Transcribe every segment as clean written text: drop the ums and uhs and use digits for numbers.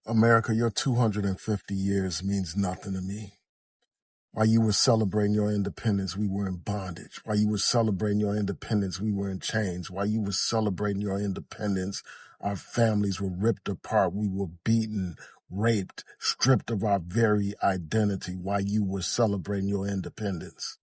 America, your 250 years means nothing to me. While you were celebrating your independence, we were in bondage. While you were celebrating your independence, we were in chains. While you were celebrating your independence, our families were ripped apart. We were beaten, raped, stripped of our very identity while you were celebrating your independence.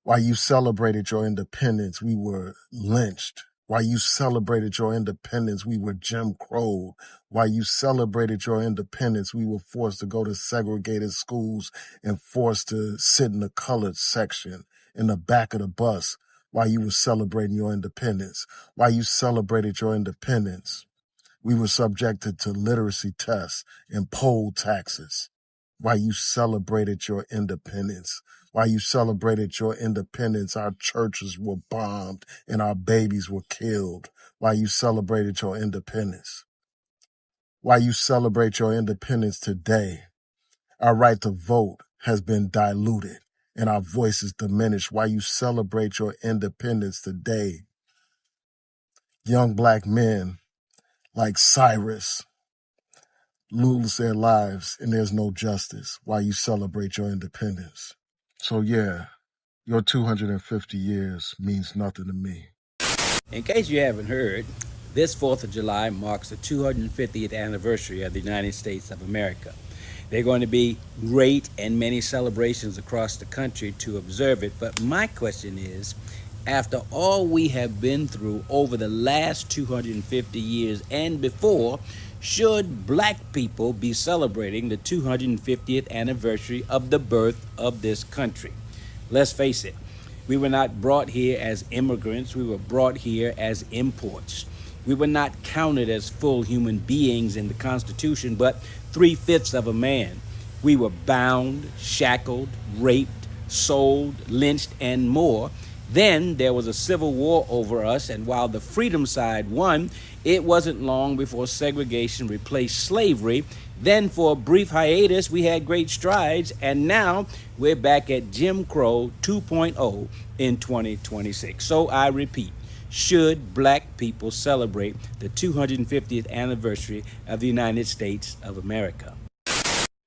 While you celebrated your independence, we were lynched. While you celebrated your independence, we were Jim Crow. While you celebrated your independence, we were forced to go to segregated schools and forced to sit in the colored section in the back of the bus while you were celebrating your independence. While you celebrated your independence, we were subjected to literacy tests and poll taxes. While you celebrated your independence, while you celebrated your independence, our churches were bombed and our babies were killed. While you celebrated your independence, while you celebrate your independence today, our right to vote has been diluted and our voices diminished. While you celebrate your independence today, young black men like Cyrus lose their lives and there's no justice while you celebrate your independence. So yeah, your 250 years means nothing to me. In case you haven't heard, this 4th of July marks the 250th anniversary of the United States of America. There are going to be great and many celebrations across the country to observe it, but my question is, after all we have been through over the last 250 years and before, should black people be celebrating the 250th anniversary of the birth of this country? Let's face it, we were not brought here as immigrants, we were brought here as imports. We were not counted as full human beings in the Constitution, but 3/5 of a man. We were bound, shackled, raped, sold, lynched, and more. Then there was a civil war over us, and while the freedom side won, it wasn't long before segregation replaced slavery. Then for a brief hiatus, we had great strides, and now we're back at Jim Crow 2.0 in 2026. So I repeat, should black people celebrate the 250th anniversary of the United States of America?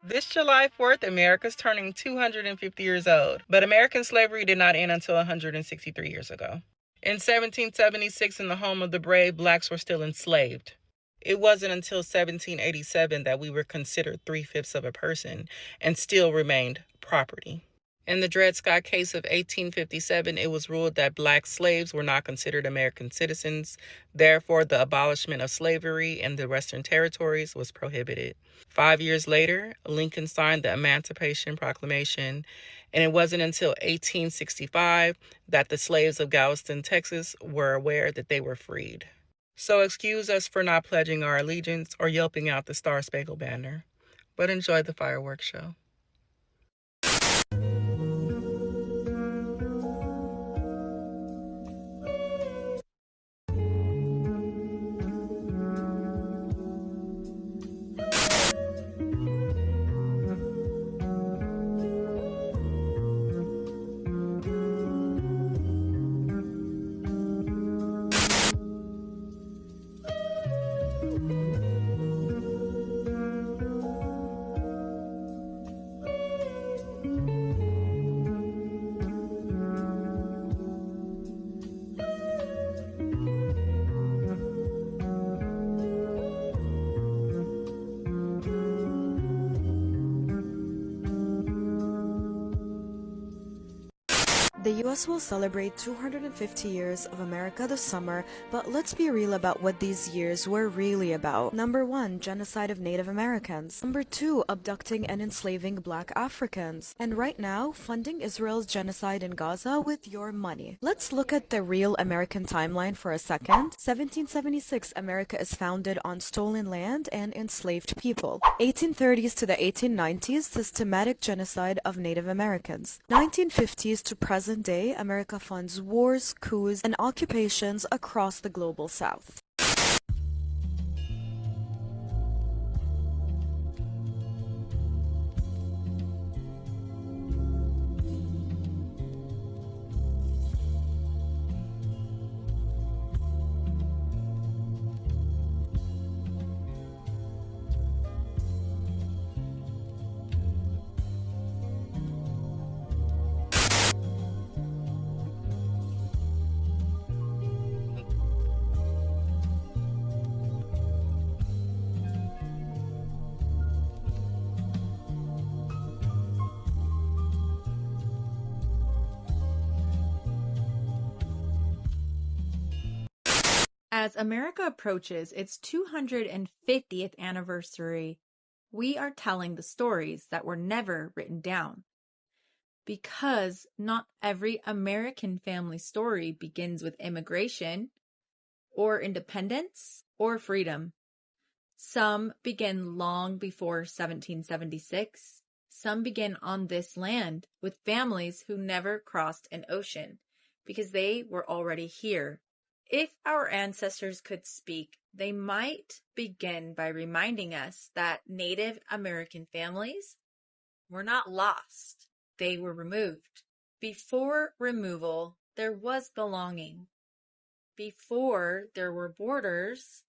This July 4th, America's turning 250 years old, but American slavery did not end until 163 years ago. In 1776, in the home of the brave, blacks were still enslaved. It wasn't until 1787 that we were considered 3/5 of a person and still remained property. In the Dred Scott case of 1857, it was ruled that black slaves were not considered American citizens. Therefore, the abolishment of slavery in the Western territories was prohibited. 5 years later, Lincoln signed the Emancipation Proclamation, and it wasn't until 1865 that the slaves of Galveston, Texas, were aware that they were freed. So excuse us for not pledging our allegiance or yelping out the Star Spangled Banner, but enjoy the fireworks show. The US will celebrate 250 years of America this summer, but let's be real about what these years were really about. Number 1, genocide of Native Americans. Number 2, abducting and enslaving black Africans. And right now, funding Israel's genocide in Gaza with your money. Let's look at the real American timeline for a second. 1776, America is founded on stolen land and enslaved people. 1830s to the 1890s, systematic genocide of Native Americans. 1950s to present day, America funds wars, coups, and occupations across the global south. As America approaches its 250th anniversary, we are telling the stories that were never written down. Because not every American family story begins with immigration, or independence, or freedom. Some begin long before 1776. Some begin on this land with families who never crossed an ocean because they were already here. If our ancestors could speak, they might begin by reminding us that Native American families were not lost. They were removed. Before removal, there was belonging. Before there were borders,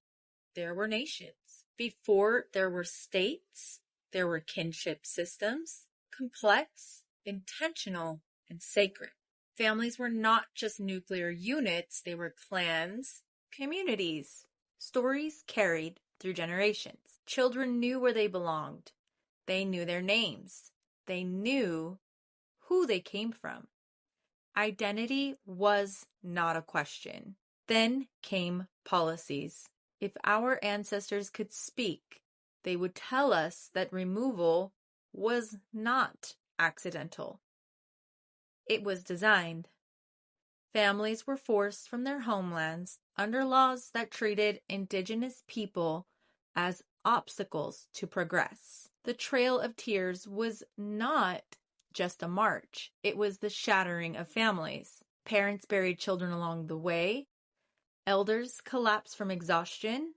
there were nations. Before there were states, there were kinship systems, complex, intentional, and sacred. Families were not just nuclear units, they were clans, communities, stories carried through generations. Children knew where they belonged. They knew their names. They knew who they came from. Identity was not a question. Then came policies. If our ancestors could speak, they would tell us that removal was not accidental. It was designed. Families were forced from their homelands under laws that treated indigenous people as obstacles to progress. The Trail of Tears was not just a march. It was the shattering of families. Parents buried children along the way. Elders collapsed from exhaustion.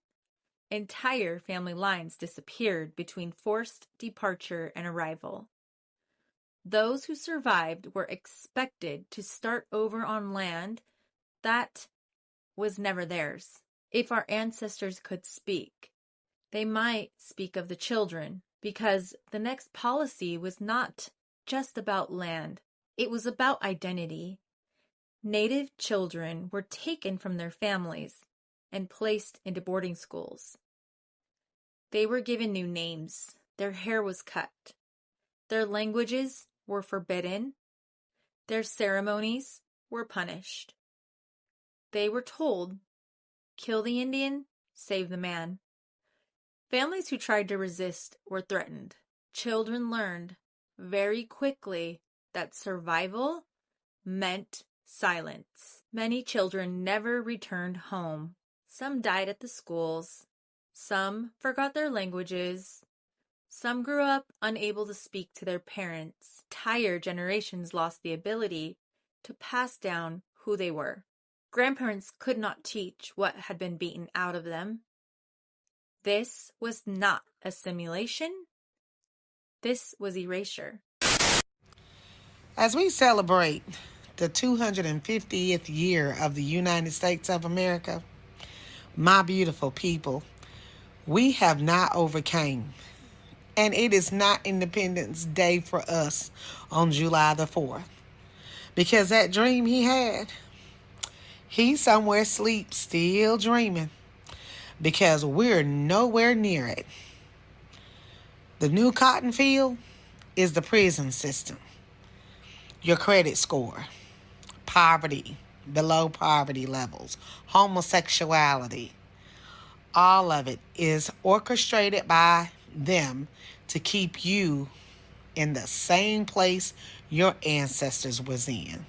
Entire family lines disappeared between forced departure and arrival. Those who survived were expected to start over on land that was never theirs. If our ancestors could speak, they might speak of the children, because the next policy was not just about land. It was about identity. Native children were taken from their families and placed into boarding schools. They were given new names. Their hair was cut. Their languages were forbidden. Their ceremonies were punished. They were told, kill the Indian, save the man. Families who tried to resist were threatened. Children learned very quickly that survival meant silence. Many children never returned home. Some died at the schools. Some forgot their languages. Some grew up unable to speak to their parents. Entire generations lost the ability to pass down who they were. Grandparents could not teach what had been beaten out of them. This was not assimilation. This was erasure. As we celebrate the 250th year of the United States of America, my beautiful people, we have not overcame. And it is not Independence Day for us on July the 4th. Because that dream he had, he's somewhere asleep, still dreaming. Because we're nowhere near it. The new cotton field is the prison system. Your credit score, poverty, below poverty levels, homosexuality. All of it is orchestrated by them to keep you in the same place your ancestors was in.